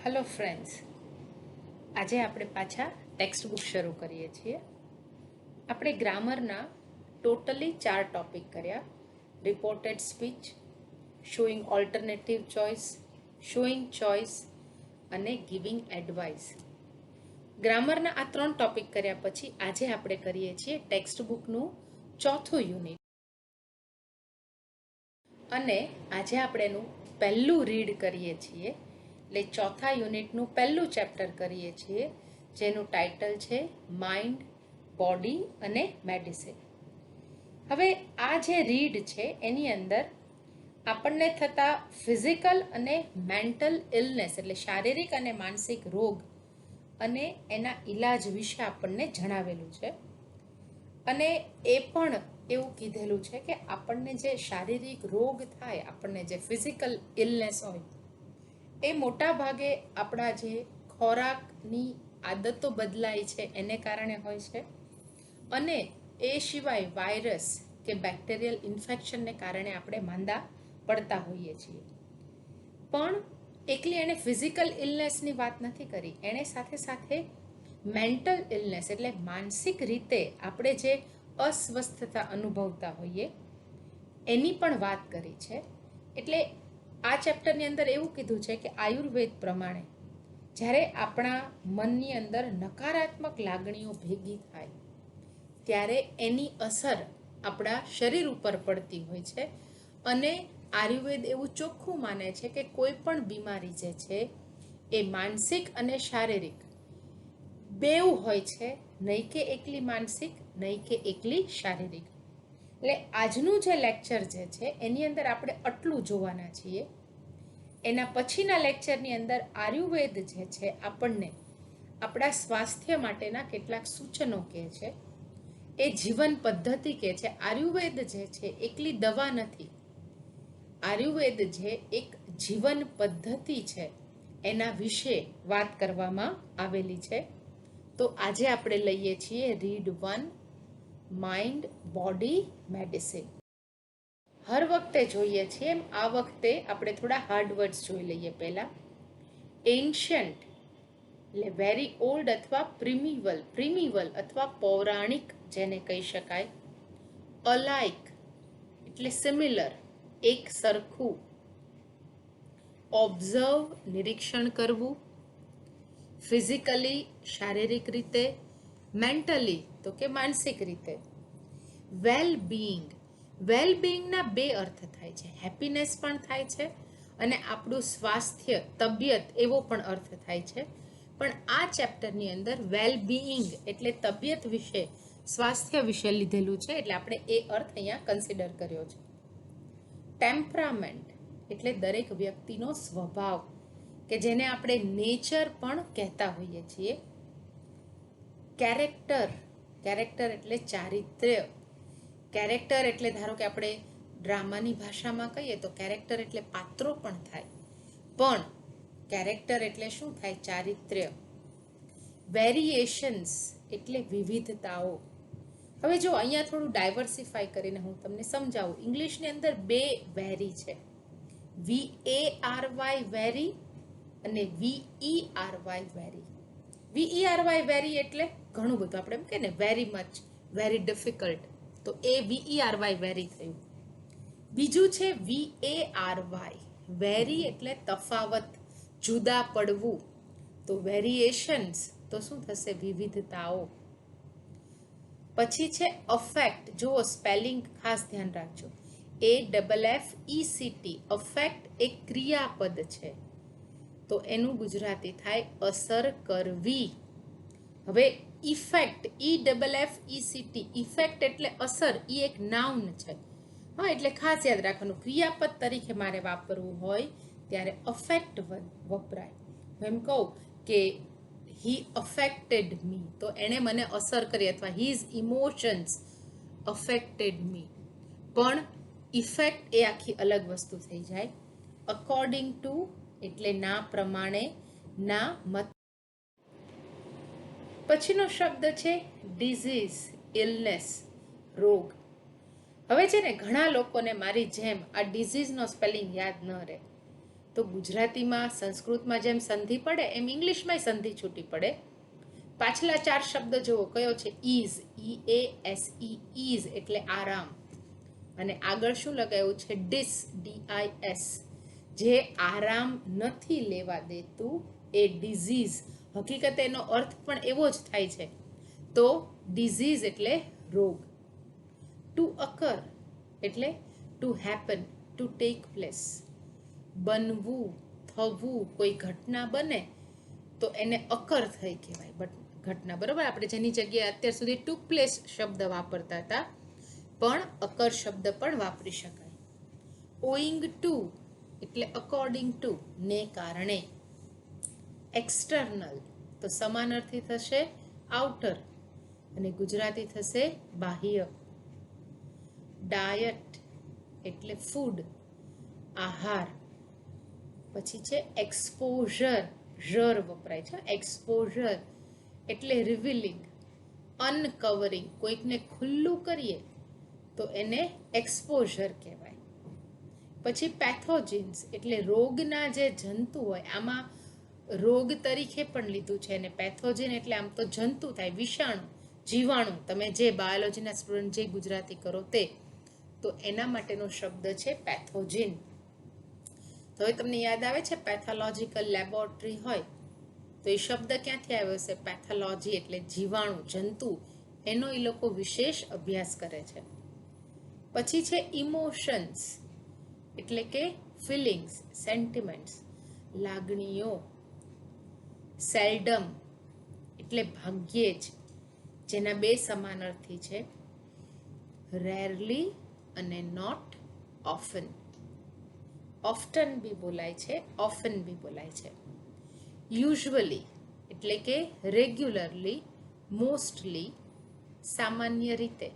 Hello friends, આજે આપણે પાછા ટેક્સ્ટ બુક શરૂ કરીએ છીએ. આપણે ગ્રામરના ટોટલી 4 ટોપિક કર્યા: reported speech, showing alternative choice, showing choice અને ગિવિંગ એડવાઇસ. ગ્રામરના આ 3 ટોપિક કર્યા પછી આજે આપણે કરીએ છીએ ટેક્સ્ટ બુકનું 4થું યુનિટ. અને આજે આપણે એનું પહેલું રીડ કરીએ છીએ, એટલે 4થા યુનિટનું પહેલું ચેપ્ટર કરીએ છીએ, જેનું ટાઇટલ છે માઇન્ડ, બોડી અને મેડિસિન. હવે આ જે રીડ છે એની અંદર આપણને થતા ફિઝિકલ અને મેન્ટલ ઇલનેસ એટલે શારીરિક અને માનસિક રોગ અને એના ઈલાજ વિશે આપણને જણાવેલું છે. અને એ પણ એવું કીધેલું છે કે આપણને જે શારીરિક રોગ થાય, આપણને જે ફિઝિકલ ઇલનેસ હોય, એ મોટા ભાગે આપણા જે ખોરાકની આદતો બદલાય છે એને કારણે હોય છે, અને એ સિવાય વાયરસ કે બેક્ટેરિયલ ઇન્ફેક્શનને કારણે આપણે માંદા પડતા હોઈએ છીએ. પણ એકલી એણે ફિઝિકલ ઇલનેસની વાત નથી કરી, એણે સાથે સાથે મેન્ટલ ઇલનેસ એટલે માનસિક રીતે આપણે જે અસ્વસ્થતા અનુભવતા હોઈએ એની પણ વાત કરી છે. એટલે આ ચેપ્ટરની અંદર એવું કીધું છે કે આયુર્વેદ પ્રમાણે જ્યારે આપણા મનની અંદર નકારાત્મક લાગણીઓ ભેગી થાય ત્યારે એની અસર આપણા શરીર ઉપર પડતી હોય છે. અને આયુર્વેદ એવું ચોખ્ખું માને છે કે કોઈ પણ બીમારી જે છે એ માનસિક અને શારીરિક બેઉ હોય છે, નહીં કે એકલી માનસિક, નહીં કે એકલી શારીરિક. એટલે આજનું જે લેક્ચર જે છે એની અંદર આપણે આટલું જોવાના છીએ. એના પછીના લેક્ચરની અંદર આયુર્વેદ જે છે આપણને આપણા સ્વાસ્થ્ય માટેના કેટલાક સૂચનો કહે છે, એ જીવન પદ્ધતિ કહે છે. આયુર્વેદ જે છે એકલી દવા નથી, આયુર્વેદ જે એક જીવન પદ્ધતિ છે એના વિશે વાત કરવામાં આવેલી છે. તો આજે આપણે લઈએ છીએ રીડ 1, માઇન્ડ, બોડી, મેડિસિન. હર વખતે જોઈએ છીએ એમ આ વખતે આપણે થોડા હાર્ડ વર્ડ્સ જોઈ લઈએ. પહેલા એન્શન્ટ એટલે વેરી ઓલ્ડ અથવા પ્રિમિવલ અથવા પૌરાણિક જેને કહી શકાય. અલાઇક એટલે સિમિલર, એક સરખું. ઓબ્ઝર્વ નિરીક્ષણ કરવું. ફિઝિકલી શારીરિક રીતે. મેન્ટલી તો કે માનસિક રીતે. વેલબિંગના 2 અર્થ થાય છે, હેપીનેસ પણ થાય છે અને આપણું સ્વાસ્થ્ય, તબિયત એવો પણ અર્થ થાય છે. પણ આ ચેપ્ટરની અંદર વેલબિંગ એટલે તબિયત વિશે, સ્વાસ્થ્ય વિશે લીધેલું છે, એટલે આપણે એ અર્થ અહીંયા કન્સિડર કર્યો છે. ટેમ્પરામેન્ટ એટલે દરેક વ્યક્તિનો સ્વભાવ, કે જેને આપણે નેચર પણ કહેતા હોઈએ છીએ. કેરેક્ટર એટલે ચારિત્ર્ય. કેરેક્ટર એટલે ધારો કે આપણે ડ્રામાની ભાષામાં કહીએ તો કેરેક્ટર એટલે પાત્રો પણ થાય, પણ કેરેક્ટર એટલે શું થાય? ચારિત્ર્ય. વેરિએશન્સ એટલે વિવિધતાઓ. હવે જો અહીંયા થોડું ડાયવર્સિફાઈ કરીને હું તમને સમજાવું. ઇંગ્લિશની અંદર 2 વેરી છે, VARY વેરી અને VERY વેરી. VERY વેરી એટલે ઘણું બધું, આપણે એમ કહે ને વેરી મચ, વેરી ડિફિકલ્ટ, તો એ VERY વેરી થયું. બીજું છે VARY વેરી એટલે તફાવત, જુદા પડવું. તો વેરિએશન્સ તો શું થશે? વિવિધતાઓ. પછી છે અફેક્ટ. જુઓ સ્પેલિંગ ખાસ ધ્યાન રાખજો. AFFECT. અફેક્ટ એક ક્રિયાપદ છે, તો એનું ગુજરાતી થાય અસર કરવી. હવે ઇફેક્ટ, EFFECT, ઇફેક્ટ એટલે અસર, એ એક નાઉન છે. હા, એટલે ખાસ યાદ રાખવાનું, ક્રિયાપદ તરીકે મારે વાપરવું હોય ત્યારે અફેક્ટ વપરાય. એમ કહું કે હી અફેક્ટેડ મી, તો એણે મને અસર કરી, અથવા હીઝ ઇમોશન્સ અફેક્ટેડ મી. પણ ઇફેક્ટ એ આખી અલગ વસ્તુ થઈ જાય. અકોર્ડિંગ ટુ એટલે ના પ્રમાણે, ના મત. પછીનો શબ્દ છે ડિઝીઝ, ઇલનેસ, રોગ. હવે છે ને ઘણા લોકોને મારી જેમ આ ડિઝીઝનો સ્પેલિંગ યાદ ન રહે, તો ગુજરાતીમાં સંસ્કૃતમાં જેમ સંધિ પડે એમ ઇંગ્લિશમાંય સંધિ છૂટી પડે. પાછલા 4 શબ્દ જુઓ, કયો છે? ઇઝ, EASE, એટલે આરામ. અને આગળ શું લગાવ્યું છે? DIS, જે આરામ નથી લેવા દેતું એ ડિઝીઝ. હકીકતે એનો અર્થ પણ એવો જ થાય છે. તો ડિઝીઝ એટલે રોગ. ટુ અકર એટલે to happen, to take place. બનવું, થવું, કોઈ ઘટના બને તો એને અકર થઈ કહેવાય. ઘટના, બરોબર. આપણે જેની જગ્યાએ અત્યાર સુધી ટુક પ્લેસ શબ્દ વાપરતા હતા, પણ અકર શબ્દ પણ વાપરી શકાય. ઓઈંગ ટુ એટલે અકોર્ડિંગ ટુ, ને કારણે. એક્સટર્નલ તો સમાનાર્થી થશે આઉટર, અને ગુજરાતી થશે બાહ્ય. ડાયટ એટલે ફૂડ, આહાર. પછી છે એક્સપોઝર, ઝર વપરાય છે. એક્સપોઝર એટલે રિવીલિંગ, અનકવરિંગ. કોઈકને ખુલ્લું કરીએ તો એને એક્સપોઝર કહેવાય. પછી પેથોજિન્સ એટલે રોગના જે જંતુ હોય, આમાં રોગ તરીકે પણ લીધું છે. અને પેથોજિન એટલે આમ તો જંતુ થાય, વિષાણુ, જીવાણુ. તમે જે બાયોલોજીના સ્ટુડન્ટ જે ગુજરાતી કરો તે, તો એના માટેનો શબ્દ છે પેથોજિન. તો હવે તમને યાદ આવે છે પેથોલોજીકલ લેબોરેટરી હોય તો એ શબ્દ ક્યાંથી આવ્યો છે? પેથોલોજી એટલે જીવાણુ, જંતુ. એનો એ લોકો વિશેષ અભ્યાસ કરે છે. પછી છે ઇમોશન્સ એટલે કે ફિલિંગ્સ, સેન્ટિમેન્ટ્સ, લાગણીઓ. સેલ્ડમ એટલે ભાગ્યે જ, જેના 2 સમાનાર્થી છે, રેરલી અને નોટ ઓફન. ઓફટન બી બોલાય છે, ઓફન બી બોલાય છે. યુઝ્યુઅલી એટલે કે રેગ્યુલરલી, મોસ્ટલી, સામાન્ય રીતે.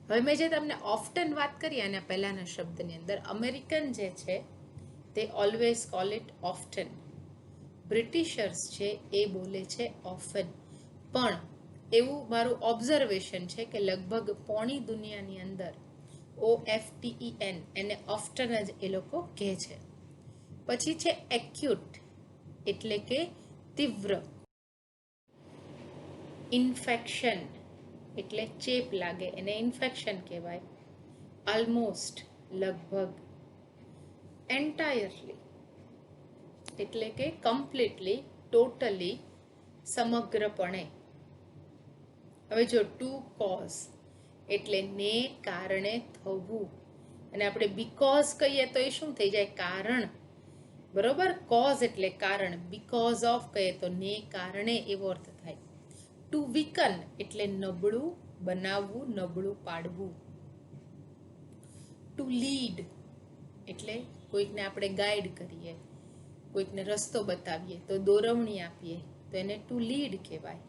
હવે મેં જે તમને ઓફટન વાત કરી આના પહેલાના શબ્દની અંદર, અમેરિકન જે છે તે ઓલવેઝ કોલ ઇટ ઓફટન. બ્રિટિશર્સ છે એ બોલે છે ઓફન. પણ એવું મારું ઓબ્ઝર્વેશન છે કે લગભગ પોણી દુનિયાની અંદર OFTEN એને ઓફટન જ એ લોકો કહે છે. પછી છે એક્યુટ એટલે કે તીવ્ર. ઇન્ફેક્શન એટલે ચેપ લાગે, એને ઇન્ફેક્શન કહેવાય. ઓલમોસ્ટ લગભગ. એન્ટાયરલી એટલે કે કમ્પ્લીટલી, ટોટલી, સમગ્રપણે. હવે જો ટુ કોઝ એટલે ને કારણે થવું, અને આપણે બીકોઝ કહીએ તો એ શું થઈ જાય? કારણ, બરોબર. કોઝ એટલે કારણ, બીકોઝ ઓફ કહીએ તો ને કારણે, એવો અર્થ થાય. ટુ વીકન એટલે નબળું બનાવવું, નબળું પાડવું. ટુ લીડ એટલે કોઈકને આપણે ગાઈડ કરીએ, કોઈકને રસ્તો બતાવીએ, તો દોરવણી આપીએ, તો એને ટુ લીડ કહેવાય.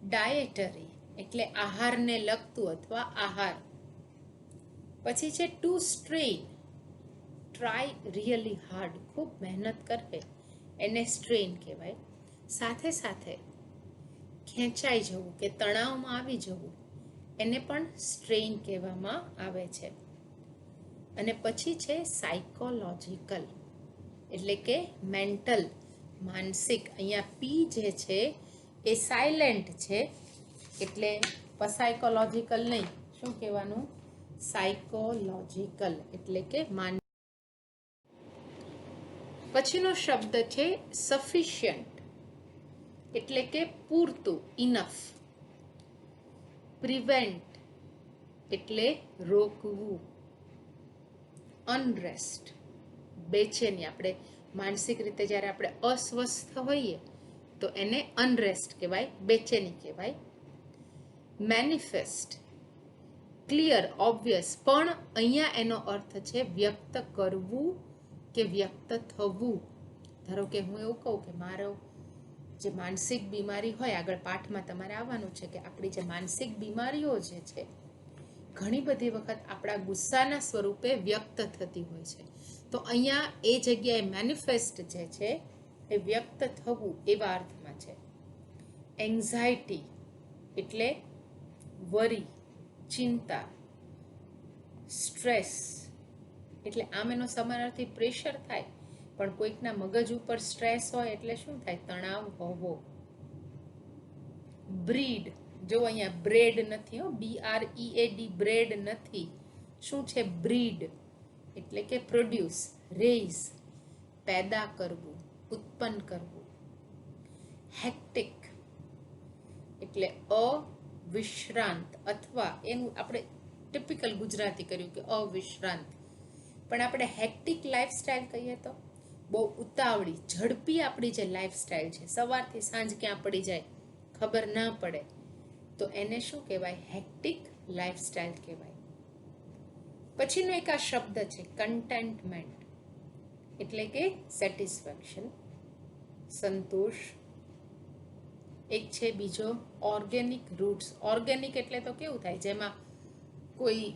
ડાયેટરી એટલે આહારને લગતું અથવા આહાર. પછી છે to strain, try really hard, ખૂબ મહેનત કરે એને સ્ટ્રેઇન કહેવાય. સાથે સાથે ખેંચાઈ જવું કે તણાવમાં આવી જવું, એને પણ સ્ટ્રેઇન કહેવામાં આવે છે. અને પછી છે સાયકોલોજીકલ એટલે કે મેન્ટલ, માનસિક. અહીંયા પી જે છે એ સાયલેન્ટ છે, એટલે સાયકોલોજીકલ નહીં, શું કહેવાનું? સાયકોલોજીકલ એટલે કે પછીનો શબ્દ છે સફિશિયન્ટ એટલે કે પૂરતું, ઇનફ. પ્રિવેન્ટ એટલે રોકવું. અનરેસ્ટ બેચેની, આપણે માનસિક રીતે જ્યારે આપણે અસ્વસ્થ હોઈએ તો એને અનરેસ્ટ કહેવાય, બેચેની કહેવાય. મેનિફેસ્ટ ક્લિયર, ઓબ્વિયસ, પણ અહીંયા એનો અર્થ છે વ્યક્ત કરવું કે વ્યક્ત થવું. ધારો કે હું એવું કહું કે મારો જે માનસિક બીમારી હોય, આગળ પાઠમાં તમારે આવવાનું છે કે આપણી જે માનસિક બીમારીઓ જે છે ઘણી બધી વખત આપણા ગુસ્સાના સ્વરૂપે વ્યક્ત થતી હોય છે. તો અહીંયા એ જગ્યાએ મેનિફેસ્ટ જે છે એ વ્યક્ત થવું એવા અર્થમાં છે. એન્ઝાયટી એટલે વરી, ચિંતા. સ્ટ્રેસ એટલે આમ એનો સમાનાર્થી પ્રેશર થાય, પણ કોઈકના મગજ ઉપર સ્ટ્રેસ હોય એટલે શું થાય? તણાવ હોવો. બ્રીડ, જો અહીંયા બ્રેડ નથી, BREAD, બ્રેડ નથી. શું છે? બ્રીડ એટલે કે પ્રોડ્યુસ, રેઇઝ, પેદા કરવું, ઉત્પન્ન કરવું. હેક્ટિક એટલે અવિશ્રાંત, અથવા એનું આપણે ટિપિકલ ગુજરાતી કર્યું કે અવિશ્રાંત, પણ આપણે હેક્ટિક લાઈફસ્ટાઈલ કહીએ તો બહુ ઉતાવળી, ઝડપી આપણી જે લાઈફસ્ટાઈલ છે, સવારથી સાંજ ક્યાં પડી જાય ખબર ના પડે, તો એને શું કહેવાય? હેક્ટિક લાઈફસ્ટાઈલ કહેવાય. પછીનો એક આ શબ્દ છે કન્ટેન્ટમેન્ટ, એટલે કે સેટિસ્ફેક્શન, સંતોષ. એક છે બીજો ઓર્ગેનિક રૂટ્સ. ઓર્ગેનિક એટલે તો કેવું થાય? જેમાં કોઈ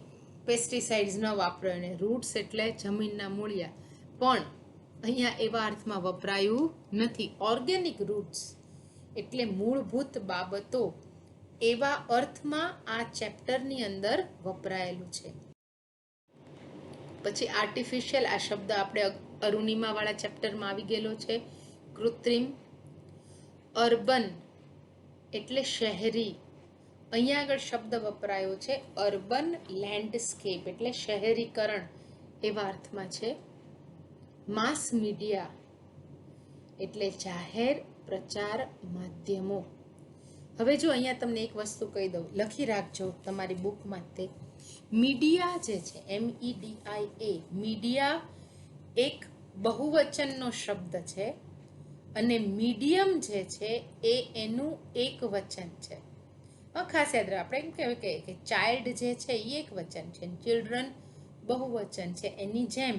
પેસ્ટિસાઇડ્સ ન વાપરે, ને રૂટ્સ એટલે જમીનના મૂળિયા, પણ અહીંયા એવા અર્થમાં વપરાયું નથી. ઓર્ગેનિક રૂટ્સ એટલે મૂળભૂત બાબતો, એવા અર્થમાં આ ચેપ્ટરની અંદર વપરાયેલું છે. પછી આર્ટિફિશિયલ, આ શબ્દ આપણે અરુણિમાવાળા ચેપ્ટરમાં આવી ગયેલો છે. કૃત્રિમ. અર્બન એટલે શહેરી. અહીંયા આગળ શબ્દ વપરાયો છે અર્બન લેન્ડસ્કેપ એટલે શહેરીકરણ, એવા અર્થમાં છે. માસ મીડિયા એટલે જાહેર પ્રચાર માધ્યમો. હવે જો અહીંયા તમને એક વસ્તુ કહી દઉં, લખી રાખજો તમારી બુકમાં. તે મીડિયા જે છે, MEDIA, મીડિયા એક બહુવચનનો શબ્દ છે, અને મીડિયમ જે છે એ એનું એક વચન છે. ખાસ યાદ રાખ, આપણે એમ કહેવાય કે ચાઇલ્ડ જે છે એ એક વચન છે, ચિલ્ડ્રન બહુવચન છે. એની જેમ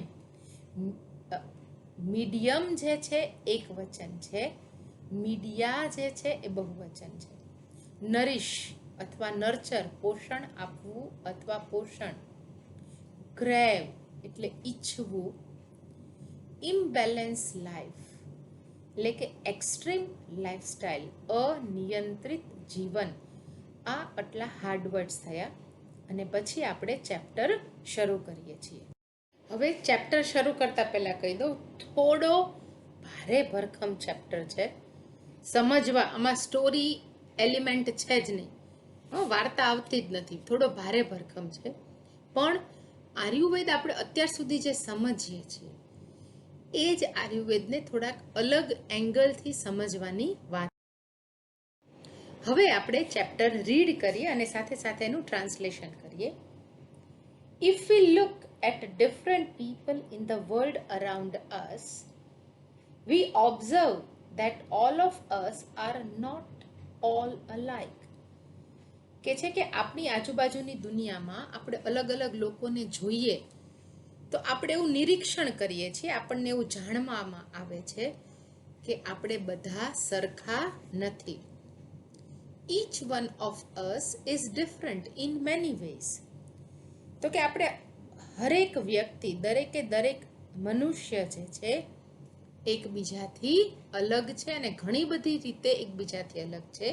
મીડિયમ જે છે એક વચન છે, મીડિયા જે છે એ બહુવચન છે. નરિશ અથવા નર્ચર, પોષણ આપવું અથવા પોષણ. ક્રેવ એટલે ઈચ્છવું. ઇમ્બેલેન્સ લાઈફ એટલે કે એક્સ્ટ્રીમ લાઈફસ્ટાઈલ, અનિયંત્રિત જીવન. આ આટલા હાર્ડ વર્ડ્સ થયા, અને પછી આપણે ચેપ્ટર શરૂ કરીએ છીએ. હવે ચેપ્ટર શરૂ કરતા પહેલા કહી દઉં, થોડો ભારે ભરખમ ચેપ્ટર છે સમજવા. આમાં સ્ટોરી એલિમેન્ટ છે જ નહીં, વાર્તા આવતી જ નથી, થોડો ભારે ભરખમ છે. પણ આયુર્વેદ આપણે અત્યાર સુધી જે સમજીએ છીએ એ જ આયુર્વેદને થોડાક અલગ એંગલથી સમજવાની વાત. હવે આપણે ચેપ્ટર રીડ કરીએ અને સાથે સાથે એનું ટ્રાન્સલેશન કરીએ. If we look at different people in the world around us, we observe that all of us are not all alike. કે છે કે આપણી આજુબાજુની દુનિયામાં આપણે અલગ અલગ લોકોને જોઈએ તો આપણે એવું નિરીક્ષણ કરીએ છીએ, આપણને એવું જાણવામાં આવે છે કે આપણે બધા સરખા નથી. Each one of us is different in many ways. તો કે આપણે હરેક વ્યક્તિ, દરેકે દરેક મનુષ્ય જે છે એકબીજાથી અલગ છે, અને ઘણી બધી રીતે એકબીજાથી અલગ છે.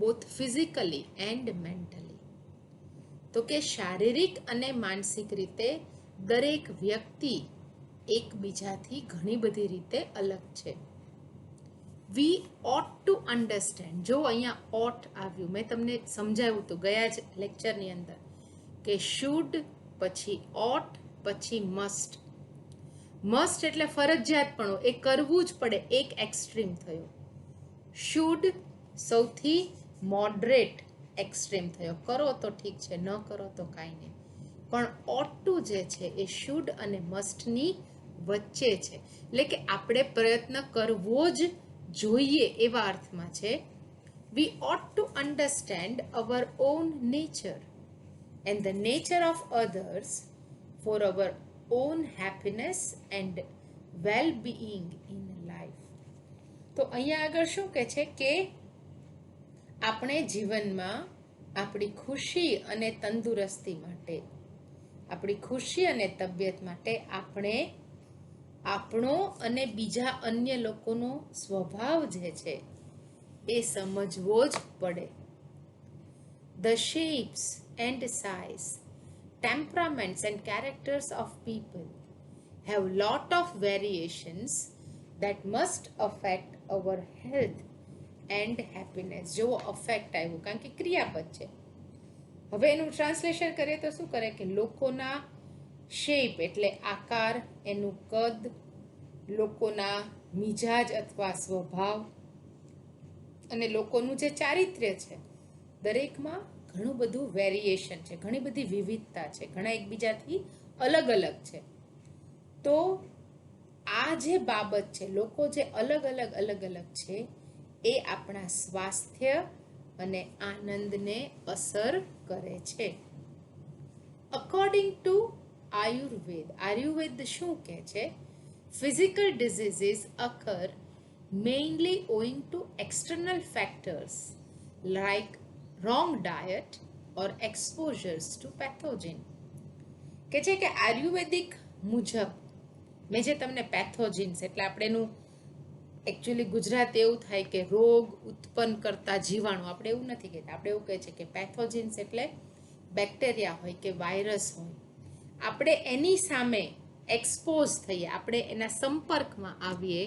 Both physically and mentally. તો કે શારીરિક અને માનસિક રીતે દરેક વ્યક્તિ એકબીજાથી ઘણી બધી રીતે અલગ છે. We ought to understand. જો અહીંયા ઓટ આવ્યું, મેં તમને સમજાવ્યું હતું ગયા જ લેક્ચરની અંદર કે શુડ, પછી ઓટ, પછી મસ્ટ. મસ્ટ એટલે ફરજિયાતપણું, એ કરવું જ પડે, એક એક્સ્ટ્રીમ થયો. શુડ સૌથી મોડરેટ એક્સ્ટ્રીમ થયો, કરો તો ઠીક છે, ન કરો તો કાંઈ નહીં. પણ ઓટ ટુ જે છે એ શુડ અને મસ્ટની વચ્ચે છે, એટલે કે આપણે પ્રયત્ન કરવો જ જોઈએ એવા અર્થમાં છે. We ought to understand our own nature and the nature of others for our own happiness and well-being in life. તો અહીંયા આગળ શું કહે છે કે આપણે જીવનમાં આપણી ખુશી અને તંદુરસ્તી માટે, આપણી ખુશી અને તબિયત માટે આપણે આપણો અને બીજા અન્ય લોકોનો સ્વભાવ જે છે એ સમજવો જ પડે. The shapes and size, temperaments and characters of people have lot of variations that must affect our health and happiness. જો અફેક્ટ આવ્યું કારણ કે ક્રિયાપદ છે. હવે એનું ટ્રાન્સલેશન કરીએ તો શું કરે કે લોકોના શેપ એટલે આકાર, એનું કદ, લોકોના મિજાજ અથવા સ્વભાવ અને લોકોનું જે ચારિત્ર્ય છે દરેકમાં ઘણું બધું વેરિએશન છે, ઘણી બધી વિવિધતા છે, ઘણા એકબીજાથી અલગ અલગ છે. તો આ જે બાબત છે, લોકો જે અલગ અલગ છે એ આપણા સ્વાસ્થ્ય અને આનંદને અસર કરે છે. અકોર્ડિંગ ટુ આયુર્વેદ શું કહે છે? Physical diseases અકર mainly owing to external factors like wrong diet or exposures to pathogen. કે છે કે આયુર્વેદિક મુજબ મેં જે તમને પેથોજિન્સ એટલે આપણે એનું એકચ્યુઅલી ગુજરાત એવું થાય કે રોગ ઉત્પન્ન કરતા જીવાણુ, આપણે એવું નથી કહેતા, આપણે એવું કહે છે કે પેથોજિન્સ એટલે બેક્ટેરિયા હોય કે વાયરસ હોય, આપણે એની સામે એક્સપોઝ થઈએ, આપણે એના સંપર્કમાં આવીએ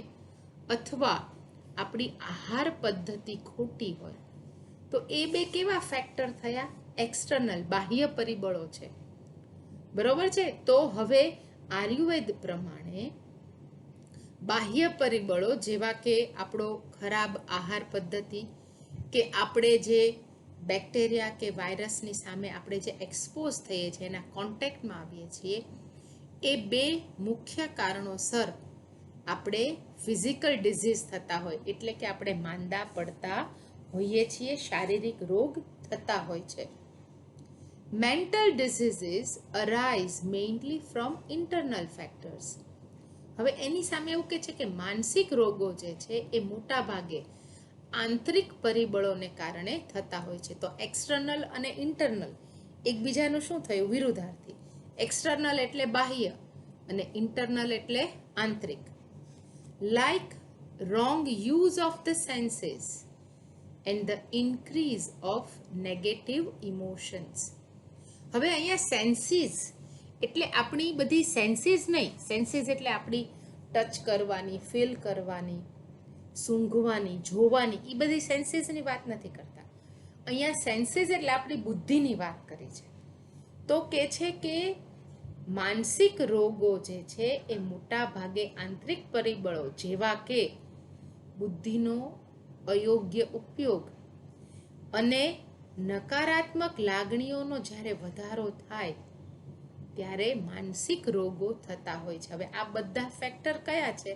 અથવા આપણી આહાર પદ્ધતિ ખોટી હોય તો એ બે કેવા ફેક્ટર થયા? એક્સટર્નલ, બાહ્ય પરિબળો છે. બરોબર છે? તો હવે આયુર્વેદ પ્રમાણે બાહ્ય પરિબળો જેવા કે આપણો ખરાબ આહાર પદ્ધતિ કે આપણે જે બેક્ટેરિયા કે વાયરસની સામે આપણે જે એક્સપોઝ થઈએ છીએ, એના કોન્ટેક્ટમાં આવીએ છીએ, એ બે મુખ્ય કારણોસર આપણે ફિઝિકલ ડિઝીઝ થતા હોય એટલે કે આપણે માંદા પડતા હોઈએ છીએ, શારીરિક રોગ થતા હોય છે. Mental diseases arise mainly from internal factors. હવે એની સામે એવું કહે છે કે માનસિક રોગો જે છે એ મોટા ભાગે આંતરિક પરિબળોને કારણે થતા હોય છે. તો એક્સટર્નલ અને ઇન્ટરનલ એકબીજાનું શું થયું? વિરુદ્ધાર્થી. એક્સટર્નલ એટલે બાહ્ય અને ઇન્ટરનલ એટલે આંતરિક. Like wrong use of the senses and the increase of negative emotions. હવે અહીંયા સેન્સીસ એટલે આપણી બધી સેન્સીસ નહીં, સેન્સીસ એટલે આપણી ટચ કરવાની, ફીલ કરવાની, સૂંઘવાની, જોવાની, એ બધી સેન્સીસની વાત નથી કરતા. અહીંયા સેન્સીસ એટલે આપણી બુદ્ધિની વાત કરી છે. તો કે છે કે માનસિક રોગો જે છે એ મોટા ભાગે આંતરિક પરિબળો જેવા કે બુદ્ધિનો અયોગ્ય ઉપયોગ અને નકારાત્મક લાગણીઓનો જ્યારે વધારો થાય ત્યારે માનસિક રોગો થતા હોય છે. હવે આ બધા ફેક્ટર કયા છે?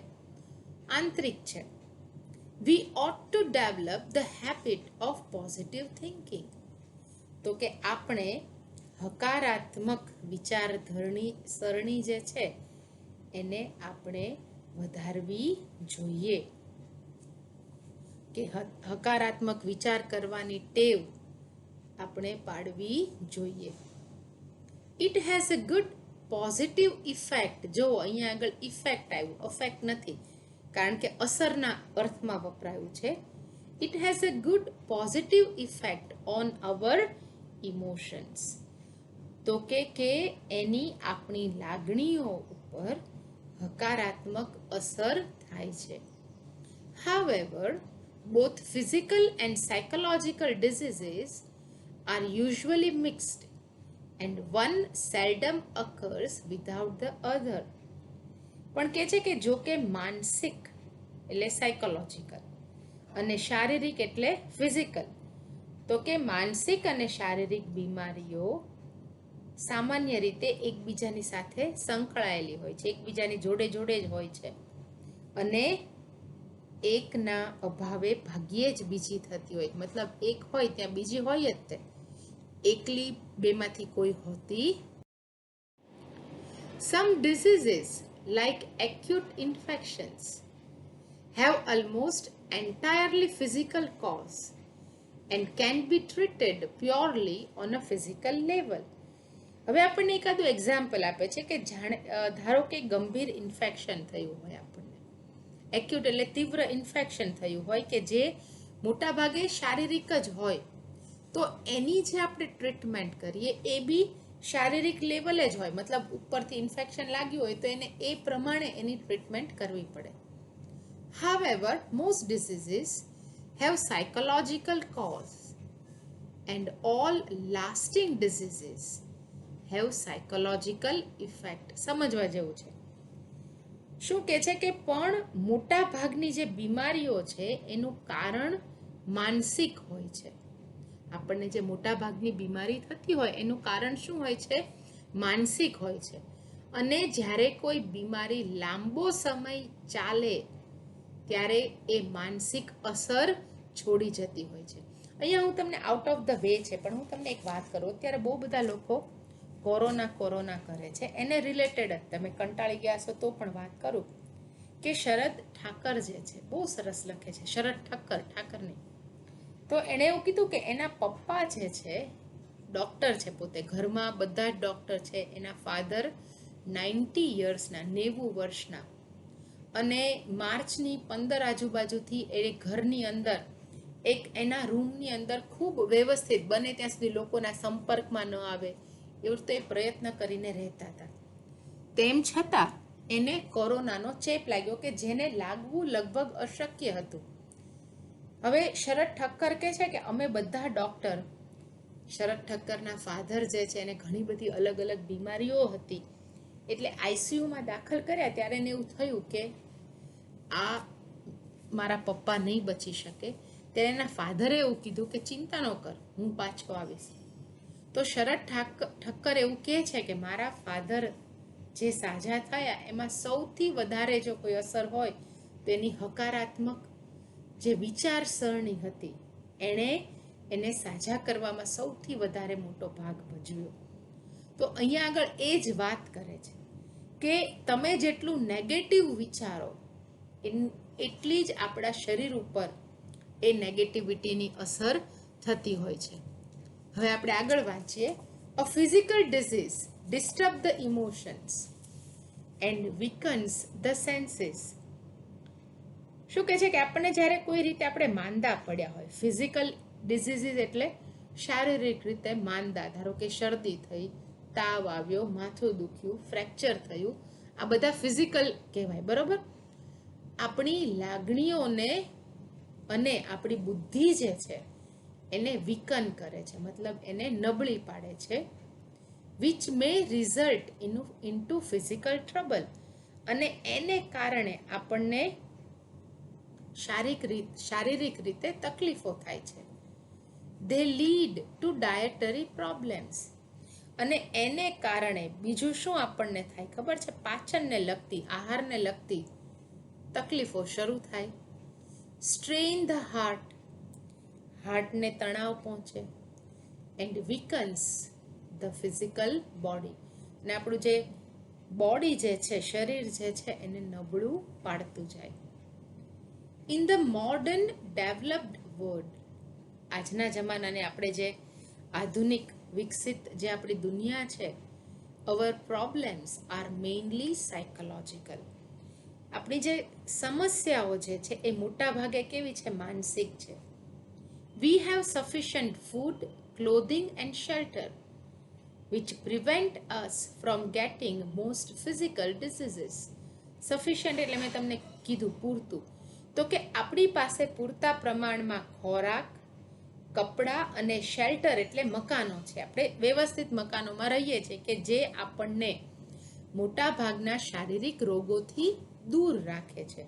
આંતરિક છે. We ought to develop the habit of positive thinking. તો કે આપણે હકારાત્મક વિચારધરણી સરણી જે છે એને આપણે વધારવી જોઈએ, કે હકારાત્મક વિચાર કરવાની ટેવ આપણે પાડવી જોઈએ. It has a good positive effect. જો અહીંયા આગળ ઇફેક્ટ આવ્યું, અફેક્ટ નથી, કારણ કે અસરના અર્થમાં વપરાયું છે. It has a good positive effect on our emotions. તો કે એની આપણી લાગણીઓ ઉપર હકારાત્મક અસર થાય છે. However, both physical and psychological diseases are usually mixed and one seldom occurs without the other. પણ કે છે કે જો કે માનસિક એટલે સાયકોલોજીકલ અને શારીરિક એટલે ફિઝિકલ, તો કે માનસિક અને શારીરિક બીમારીઓ સામાન્ય રીતે એકબીજાની સાથે સંકળાયેલી હોય છે, એકબીજાની જોડે જોડે જ હોય છે અને એકના અભાવે ભાગ્યે જ બીજી થતી હોય. મતલબ એક હોય ત્યાં બીજી હોય જ તે, એકલી બેમાંથી કોઈ હોતી. Some diseases like acute infections have almost entirely physical cause and can be treated purely on a physical level. હવે આપણને એકાદું એક્ઝામ્પલ આપે છે કે ધારો કે ગંભીર ઇન્ફેક્શન થયું હોય, આપણને એક્યુટ એટલે તીવ્ર ઇન્ફેક્શન થયું હોય કે જે મોટા ભાગે શારીરિક જ હોય, તો એની જે આપણે ટ્રીટમેન્ટ કરીએ એ બી શારીરિક લેવલે જ હોય, મતલબ ઉપરથી ઇન્ફેક્શન લાગ્યું હોય તો એને એ પ્રમાણે એની ટ્રીટમેન્ટ કરવી પડે. However, most diseases have psychological cause and all lasting diseases have psychological effect. સમજવા જેવું છે. શું કહે છે કે પણ મોટા ભાગની જે બીમારીઓ છે એનું કારણ માનસિક હોય છે. આપણને જે મોટા ભાગની બીમારી થતી હોય એનું કારણ શું હોય છે? માનસિક હોય છે. અને જ્યારે કોઈ બીમારી લાંબો સમય ચાલે ત્યારે એ માનસિક અસર છોડી જતી હોય છે. અહીંયા હું તમને આઉટ ઓફ ધ વે છે પણ હું તમને એક વાત કરું. અત્યારે બહુ બધા લોકો કોરોના કરે છે, એને રિલેટેડ જ તમે કંટાળી ગયા છો તો પણ વાત કરું કે શરદ ઠાકર જે છે બહુ સરસ લખે છે. શરદ ઠાકર નહીં, તો એણે એવું કીધું કે એના પપ્પા જે છે ડૉક્ટર છે, પોતે ઘરમાં બધા જ ડૉક્ટર છે. એના ફાધર 90 યર્સના, 90 વર્ષના, અને માર્ચની 15 આજુબાજુથી એ ઘરની અંદર એક એના રૂમની અંદર ખૂબ વ્યવસ્થિત બને ત્યાં સુધી લોકોના સંપર્કમાં ન આવે એવું તો એ પ્રયત્ન કરીને રહેતા હતા. તેમ છતાં એને કોરોનાનો ચેપ લાગ્યો કે જેને લાગવું લગભગ અશક્ય હતું. હવે શરદ ઠક્કર કહે છે કે અમે બધા ડૉક્ટર, શરદ ઠક્કરના ફાધર જે છે એને ઘણી બધી અલગ અલગ બીમારીઓ હતી, એટલે આઈસીયુમાં દાખલ કર્યા ત્યારે એને એવું થયું કે આ મારા પપ્પા નહીં બચી શકે. ત્યારે એના ફાધરે એવું કીધું કે ચિંતા ન કર, હું પાછો આવીશ. તો શરદ ઠક્કર એવું કહે છે કે મારા ફાધર જે સાજા થયા એમાં સૌથી વધારે જો કોઈ અસર હોય તો એની હકારાત્મક જે વિચારસરણી હતી એને સાજા કરવામાં સૌથી વધારે મોટો ભાગ ભજવ્યો. તો અહીંયા આગળ એ જ વાત કરે છે કે તમે જેટલું નેગેટિવ વિચારો એટલી જ આપણા શરીર ઉપર એ નેગેટિવિટીની અસર થતી હોય છે. હવે આપણે આગળ વાંચીએ. A physical disease disturb the emotions and weakens the senses. શું કહે છે કે આપણને જ્યારે કોઈ રીતે આપણે માંદા પડ્યા હોય, ફિઝિકલ ડિઝીઝીસ એટલે શારીરિક રીતે માંદા, ધારો કે શરદી થઈ, તાવ આવ્યો, માથું દુખ્યું, ફ્રેક્ચર થયું, આ બધા ફિઝિકલ કહેવાય, બરોબર. આપણી લાગણીઓને અને આપણી બુદ્ધિ જે છે એને વીકન કરે છે, મતલબ એને નબળી પાડે છે. Which may result into physical trouble, અને એને કારણે આપણને શારીરિક રીતે તકલીફો થાય છે. દે લીડ ટુ ડાયટરી પ્રોબ્લેમ્સ, અને એને કારણે બીજું શું આપણને થાય ખબર છે? પાચનને લગતી, આહારને લગતી તકલીફો શરૂ થાય. સ્ટ્રેઇન ધ હાર્ટ, હાર્ટને તણાવ પહોંચે. And weakens the physical body, અને આપણું જે બોડી જે છે, શરીર જે છે એને નબળું પાડતું જાય. In the modern developed world, આજના જમાનાને આપણે જે આધુનિક વિકસિત જે આપણી દુનિયા છે, અવર પ્રોબ્લેમ્સ આર મેઇનલી સાયકોલોજીકલ. આપણી જે સમસ્યાઓ જે છે એ મોટા ભાગે કેવી છે? માનસિક છે. We have sufficient food, clothing and shelter which prevent us from getting most physical diseases. Sufficient એટલે મેં તમને કીધું પૂરતું, તો કે આપણી પાસે પૂરતા પ્રમાણમાં ખોરાક, કપડાં અને શેલ્ટર એટલે મકાનો છે. આપણે વ્યવસ્થિત મકાનોમાં રહીએ છીએ કે જે આપણને મોટા ભાગના શારીરિક રોગોથી દૂર રાખે છે.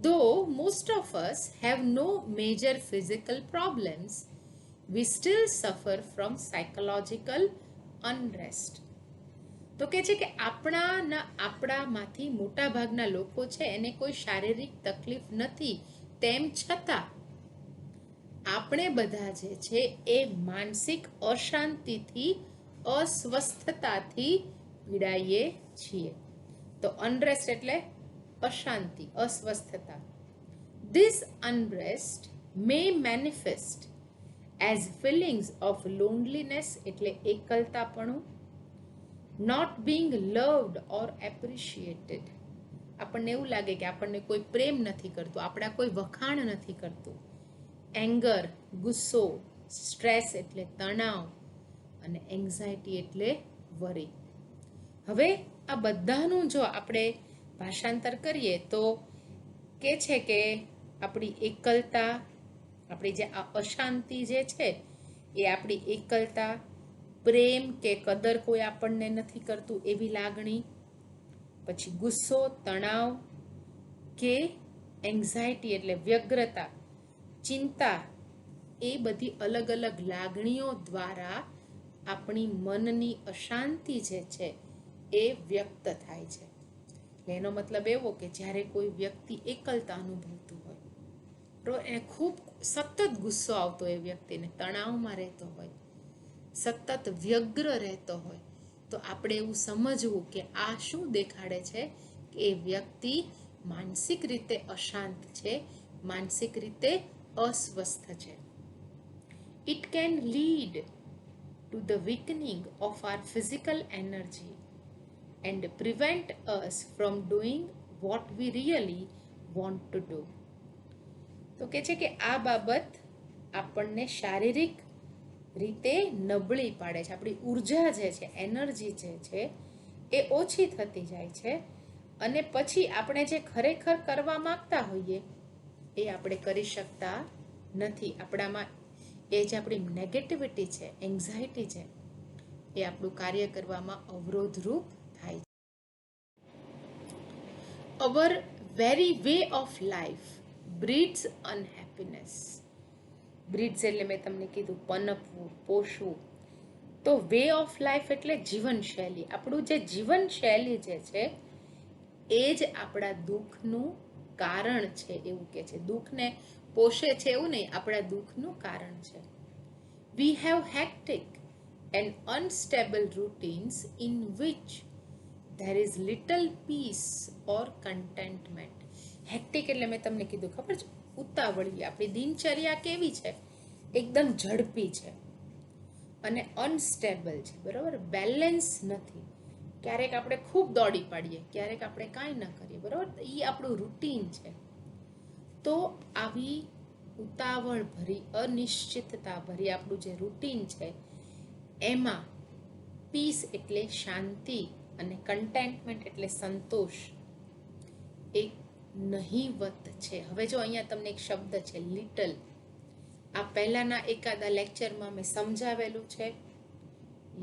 Though most of us have no major physical problems, we still suffer from psychological unrest. તો કે છે કે આપણામાંથી મોટા ભાગના લોકો છે એને કોઈ શારીરિક તકલીફ નથી, તેમ છતાં આપણે બધા જે છે એ માનસિક અશાંતિથી, અસ્વસ્થતાથી પીડાઈએ છીએ. તો અનરેસ્ટ એટલે અશાંતિ, અસ્વસ્થતા. This unrest may manifest as feelings of loneliness એટલે એકલતાપણું, not being loved or appreciated, આપણને એવું લાગે કે આપણને કોઈ પ્રેમ નથી કરતું, આપણા કોઈ વખાણ નથી કરતું. એંગર, ગુસ્સો, સ્ટ્રેસ એટલે તણાવ, અને એન્ઝાયટી એટલે વરી. હવે આ બધાનું જો આપણે ભાષાંતર કરીએ તો કે છે કે આપણી એકલતા, આપણી જે આ અશાંતિ જે છે એ આપણી એકલતા, પ્રેમ કે કદર કોઈ આપણને નથી કરતું એવી લાગણી, પછી ગુસ્સો, તણાવ કે એન્ઝાયટી એટલે વ્યગ્રતા, ચિંતા, એ બધી અલગ અલગ લાગણીઓ દ્વારા આપણી મનની અશાંતિ જે છે એ વ્યક્ત થાય છે. એનો મતલબ એવો કે જ્યારે કોઈ વ્યક્તિ એકલતા અનુભવતું હોય, બરાબર, એને ખૂબ સતત ગુસ્સો આવતો હોય, વ્યક્તિને તણાવમાં રહેતો હોય, સતત વ્યગ્ર રહેતો હોય, તો આપણે એવું સમજવું કે આ શું દેખાડે છે કે એ વ્યક્તિ માનસિક રીતે અશાંત છે, માનસિક રીતે અસ્વસ્થ છે. It can lead to the weakening of our physical energy and prevent us from doing what we really want to do. તો કે છે કે આ બાબત આપણને શારીરિક રીતે નબળી પાડે છે. આપણી ઉર્જા જે છે, એનર્જી જે છે એ ઓછી થતી જાય છે, અને પછી આપણે જે ખરેખર કરવા માંગતા હોઈએ એ આપણે કરી શકતા નથી. આપણામાં એ જે આપણી નેગેટિવિટી છે, એન્ઝાયટી છે, એ આપણું કાર્ય કરવામાં અવરોધરૂપ થાય છે. Our very way of life breeds unhappiness. Breeds એટલે મેં તમને કીધું પનપવું, પોષવું. તો વે ઓફ લાઈફ એટલે જીવનશૈલી. આપણું જે જીવનશૈલી જે છે એ જ આપણા દુઃખનું કારણ છે એવું કે છે. દુઃખને પોષે છે એવું નહીં, આપણા દુઃખનું કારણ છે. We have hectic and unstable routines in which there is little peace or contentment. Hectic એટલે મેં તમને કીધું, ખબર છે, ઉતાવળી. આપણી દિનચર્યા કેવી છે? એકદમ ઝડપી છે અને અનસ્ટેબલ છે, બરાબર, બેલેન્સ નથી. ક્યારેક આપણે ખૂબ દોડી પાડીએ, ક્યારેક આપણે કાંઈ ન કરીએ, બરાબર. એ આપણું રૂટીન છે. તો આવી ઉતાવળ ભરી, અનિશ્ચિતતા ભરી આપણું જે રૂટીન છે એમાં પીસ એટલે શાંતિ અને કન્ટેન્ટમેન્ટ એટલે સંતોષ એ નહીવત છે. હવે જો અહીંયા તમને એક શબ્દ છે લિટલ. આ પહેલાના એકાદા લેક્ચરમાં મેં સમજાવેલું છે,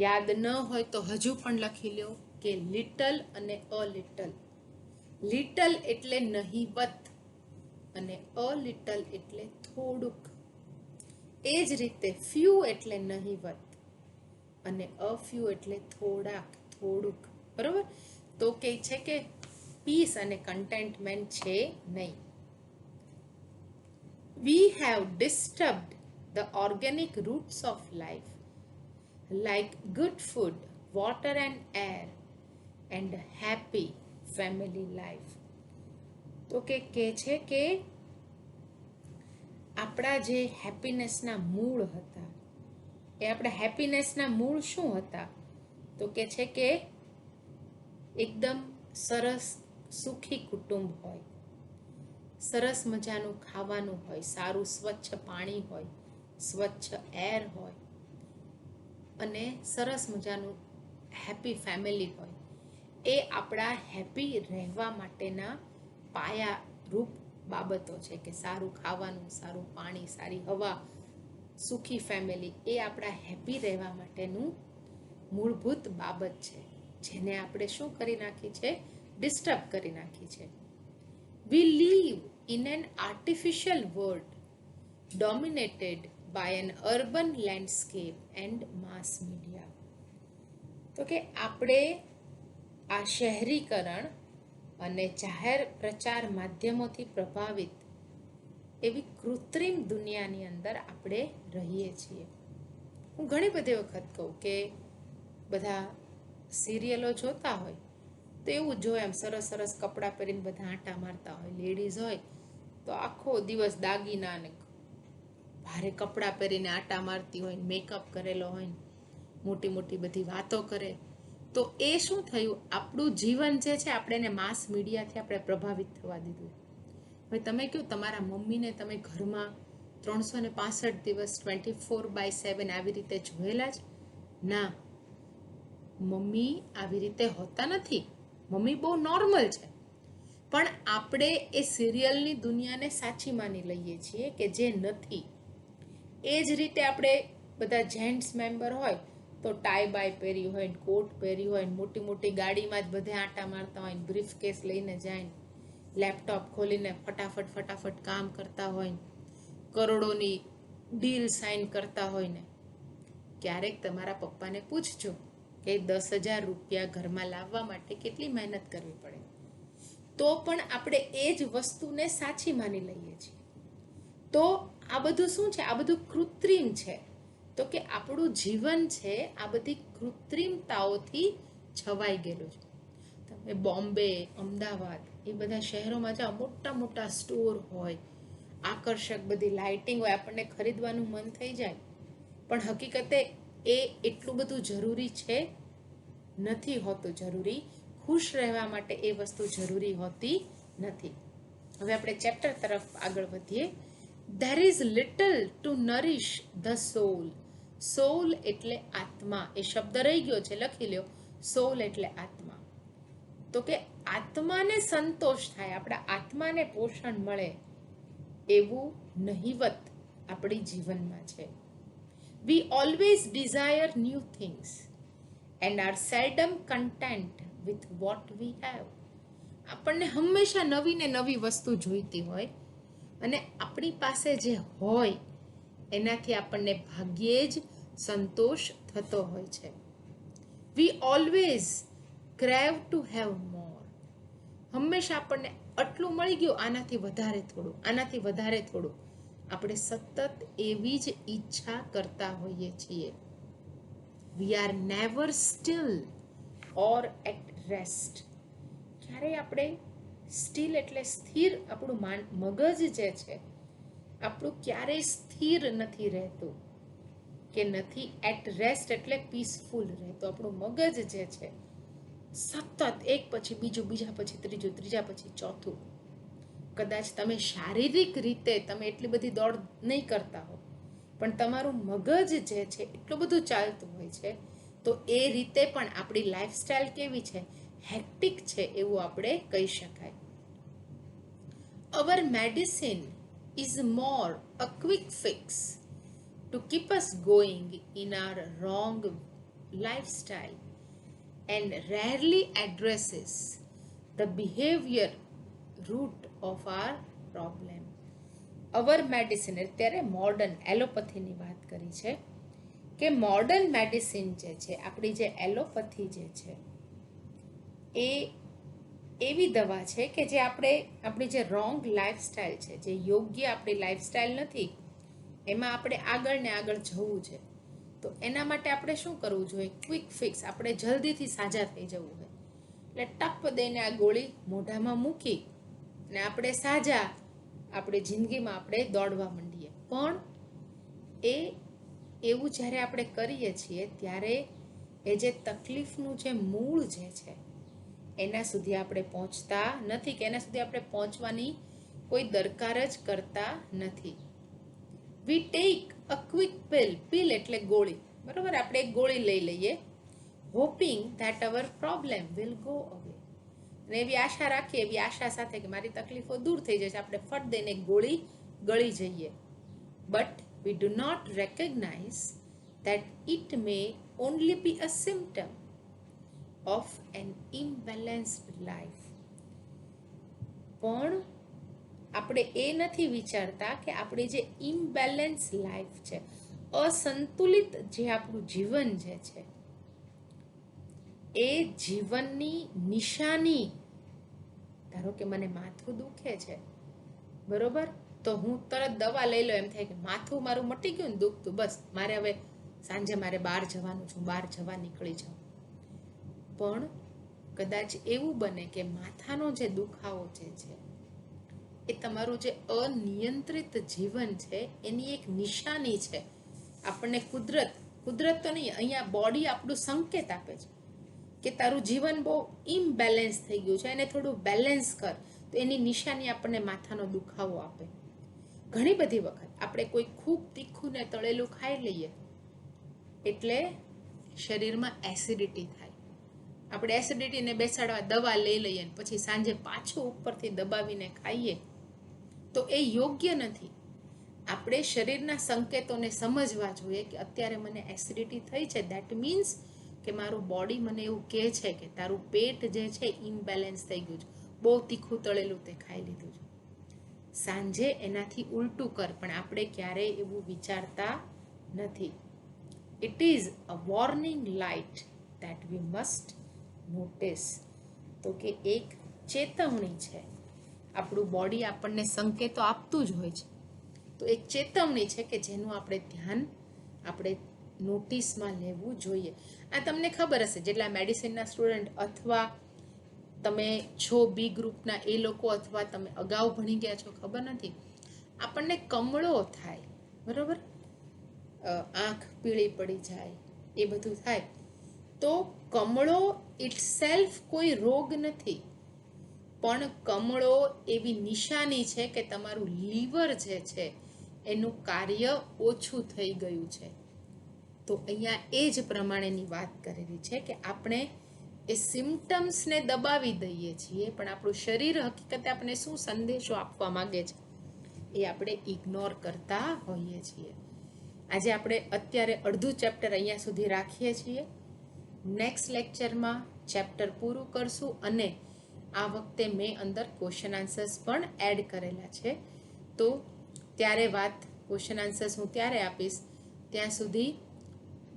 યાદ ન હોય તો હજુ પણ લખી લો કે લિટલ અને અ લિટલ. લિટલ એટલે નહીવત અને અ લિટલ એટલે થોડુંક. એ જ રીતે ફ્યુ એટલે નહીવત અને અ ફ્યુ એટલે થોડાક, થોડુંક, બરોબર. તો કે છે કે પીસ અને કન્ટેન્ટમેન્ટ છે નહીં. We have disturbed the organic roots of life like good food, water and air and happy family life. તો કે છે કે આપણા જે હેપીનેસના મૂળ હતા, એ આપણા હેપીનેસના મૂળ શું હતા? તો કે છે કે એકદમ સરસ સુખી કુટુંબ હોય, સરસ મજાનું ખાવાનું હોય, સારું સ્વચ્છ પાણી હોય, સ્વચ્છ એર હોય અને સરસ મજાનું હેપી ફેમિલી હોય. એ આપણા હેપી રહેવા માટેના પાયારૂપ બાબતો છે કે સારું ખાવાનું, સારું પાણી, સારી હવા, સુખી ફેમિલી, એ આપણા હેપી રહેવા માટેનું મૂળભૂત બાબત છે, જેને આપણે શું કરી નાખી છે? ડિસ્ટર્બ કરી નાખી છે. We live in an artificial world dominated by an urban landscape and mass media. તો કે આપણે આ શહેરીકરણ અને જાહેર પ્રચાર માધ્યમોથી પ્રભાવિત એવી કૃત્રિમ દુનિયાની અંદર આપણે રહીએ છીએ. હું ઘણી બધી વખત કહું કે બધા સિરિયલો જોતા હોય તો એવું જોઈએ, એમ સરસ સરસ કપડાં પહેરીને બધા આંટા મારતા હોય. લેડીઝ હોય તો આખો દિવસ દાગીના ને ભારે કપડાં પહેરીને આંટા મારતી હોય, મેકઅપ કરેલો હોય, મોટી મોટી બધી વાતો કરે. તો એ શું થયું? આપણું જીવન જે છે આપણે એને માસ મીડિયાથી આપણે પ્રભાવિત થવા દીધું. હવે તમે કહો તમારા મમ્મીને તમે ઘરમાં 365 દિવસ 24/7 આવી રીતે જોયેલા જ? ના, મમ્મી આવી રીતે હોતા નથી, મમ્મી બહુ નોર્મલ છે. પણ આપણે એ સિરિયલની દુનિયાને સાચી માની લઈએ છીએ કે જે નથી. એ જ રીતે આપણે બધા જેન્ટ્સ મેમ્બર હોય તો ટાઈ બાય પહેરી હોય, કોટ પહેરી હોય, મોટી મોટી ગાડીમાં જ બધે આંટા મારતા હોય, બ્રીફ કેસ લઈને જાય, લેપટોપ ખોલીને ફટાફટ કામ કરતા હોય, કરોડોની ડીલ સાઇન કરતા હોય ને. ક્યારેક તમારા પપ્પાને પૂછજો કે 10,000 રૂપિયા ઘરમાં લાવવા માટે કેટલી મહેનત કરવી પડે. તો પણ આપણે એ જ વસ્તુને સાચી માની લઈએ છીએ. તો આ બધું શું છે? આ બધું કૃત્રિમ છે. તો કે આપણું જીવન છે આ બધી કૃત્રિમતાઓથી છવાઈ ગયેલું છે. તમે બોમ્બે, અમદાવાદ એ બધા શહેરોમાં જાઓ, મોટા મોટા સ્ટોર હોય, આકર્ષક બધી લાઇટિંગ હોય, આપણને ખરીદવાનું મન થઈ જાય. પણ હકીકતે એ એટલું બધું જરૂરી છે નથી હોતું. જરૂરી ખુશ રહેવા માટે એ વસ્તુ જરૂરી હોતી નથી. હવે આપણે ચેપ્ટર તરફ આગળ વધીએ. There is little to nourish the soul. સોલ એટલે આત્મા. એ શબ્દ રહી ગયો છે, લખી લ્યો. સોલ એટલે આત્મા. તો કે આત્માને સંતોષ થાય, આપણા આત્માને પોષણ મળે એવું નહિવત આપણી જીવનમાં છે. We always desire new things and are seldom content with what we have. આપણને હંમેશા નવી ને નવી વસ્તુ જોઈતી હોય અને આપણી પાસે જે હોય એનાથી આપણને ભાગ્યે જ સંતોષ થતો હોય છે. We always crave to have more. હંમેશા આપણને આટલું મળી ગયું, આનાથી વધારે થોડું, આનાથી વધારે થોડું. આપણે સતત એવી જ ઈચ્છા કરતા હોઈએ છીએ. We are never still or at rest. ક્યારેય આપણે સ્ટીલ એટલે સ્થિર, આપણું મગજ જે છે આપણું ક્યારેય સ્થિર નથી રહેતું, કે નથી એટ રેસ્ટ એટલે પીસફુલ રહેતું. આપણું મગજ જે છે સતત એક પછી બીજું, બીજા પછી ત્રીજું, ત્રીજા પછી ચોથું. કદાચ તમે શારીરિક રીતે તમે એટલી બધી દોડ નહીં કરતા હો, પણ તમારું મગજ જે છે એટલું બધું ચાલતું હોય છે. તો એ રીતે પણ આપણી લાઈફસ્ટાઈલ કેવી છે? હેક્ટિક છે એવું આપણે કહી શકાય. Our medicine is more a quick fix to keep us going in our wrong lifestyle and rarely addresses the behavior root of our problem. Our medicine, અત્યારે મોડર્ન એલોપેથીની વાત કરી છે કે મોડર્ન મેડિસિન જે છે, આપણી જે એલોપેથી જે છે એ એવી દવા છે કે જે આપણી જે રોંગ લાઈફસ્ટાઈલ છે, જે યોગ્ય આપણી લાઈફસ્ટાઈલ નથી, એમાં આપણે આગળ ને આગળ જવું છે. તો એના માટે આપણે શું કરવું જોઈએ? Quick fix. આપણે જલ્દીથી સાજા થઈ જવું હોય એટલે ટપ દઈને આ ગોળી મોઢામાં મૂકી ને આપણે સાજા આપણી જિંદગીમાં આપણે દોડવા માંડીએ. પણ એવું જ્યારે આપણે કરીએ છીએ ત્યારે એ જે તકલીફનું જે મૂળ જે છે એના સુધી આપણે પહોંચતા નથી, કે એના સુધી આપણે પહોંચવાની કોઈ દરકાર જ કરતા નથી. We take a quick pill. pill એટલે ગોળી, બરોબર? આપણે એક ગોળી લઈ લઈએ, hoping that our problem will go away. અને એવી આશા રાખીએ, એવી આશા સાથે કે મારી તકલીફો દૂર થઈ જશે, આપણે ફટ દઈને ગોળી ગળી જઈએ. But we do not recognize that it may only be a symptom of an imbalanced life. પણ આપણે એ નથી વિચારતા કે આપણી જે ઇમ્બેલેન્સ લાઈફ છે, અસંતુલિત જે આપણું જીવન જે છે, એ જીવનની નિશાની. ધારો કે મને માથું દુખે છે, બરોબર? તો હું તરત દવા લઈ લો, એમ થાય કે માથું મારું મટી ગયું ને દુખતું, બસ મારે હવે સાંજે મારે બહાર જવાનું છું, બહાર જવા નીકળી જાઉં. પણ કદાચ એવું બને કે માથાનો જે દુખાવો જે છે એ તમારું જે અનિયંત્રિત જીવન છે એની એક નિશાની છે. આપણને કુદરત તો નહીં, અહીંયા બોડી આપણું સંકેત આપે છે કે તારું જીવન બહુ ઇમ્બેલેન્સ થઈ ગયું છે, એને થોડું બેલેન્સ કર. તો એની નિશાની આપણને માથાનો દુખાવો આપે. ઘણી બધી વખત આપણે કોઈ ખૂબ તીખું ને તળેલું ખાઈ લઈએ એટલે શરીરમાં એસિડિટી થાય. આપણે એસિડિટીને બેસાડવા દવા લઈ લઈએ ને પછી સાંજે પાછું ઉપરથી દબાવીને ખાઈએ તો એ યોગ્ય નથી. આપણે શરીરના સંકેતોને સમજવા જોઈએ કે અત્યારે મને એસિડિટી થઈ છે, દેટ મીન્સ કે મારું બોડી મને એવું કહે છે કે તારું પેટ જે છે ઇમ્બેલેન્સ થઈ ગયું છે, બહુ તીખું તળેલું તે ખાઈ લીધું છે. સાંજે એનાથી ઉલટું કર, પણ આપણે ક્યારેય એવું વિચારતા નથી. It is a warning light that we must notice. તો કે એક ચેતવણી છે. આપણું બોડી આપણને સંકેતો આપતું જ હોય છે, તો એક ચેતવણી છે કે જેનું આપણે ધ્યાન આપણે નોટિસમાં લેવું જોઈએ. આ તમને ખબર હશે, જેટલા મેડિસિનના સ્ટુડન્ટ અથવા તમે છો બી ગ્રુપના એ લોકો, અથવા તમે અગાઉ ભણી ગયા છો ખબર નથી, આપણને કમળો થાય, બરાબર, આંખ પીળી પડી જાય, એ બધું થાય, તો કમળો ઇટ સેલ્ફ કોઈ રોગ નથી, પણ કમળો એવી નિશાની છે કે તમારું લીવર જે છે એનું કાર્ય ઓછું થઈ ગયું છે. તો અહીંયા એ જ પ્રમાણેની વાત કરેલી છે કે આપણે એ સિમ્ટમ્સને દબાવી દઈએ છીએ, પણ આપણું શરીર હકીકતે આપણને શું સંદેશો આપવા માંગે છે એ આપણે ઇગ્નોર કરતા હોઈએ છીએ. આજે આપણે અત્યારે અડધું ચેપ્ટર અહીંયા સુધી રાખીએ છીએ. નેક્સ્ટ લેક્ચરમાં ચેપ્ટર પૂરું કરશું અને આ વખતે મેં અંદર ક્વેશ્ચન આન્સર્સ પણ એડ કરેલા છે, તો ત્યારે વાત ક્વેશ્ચન આન્સર્સ હું ત્યારે આપીશ. ત્યાં સુધી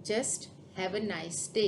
just have a nice day.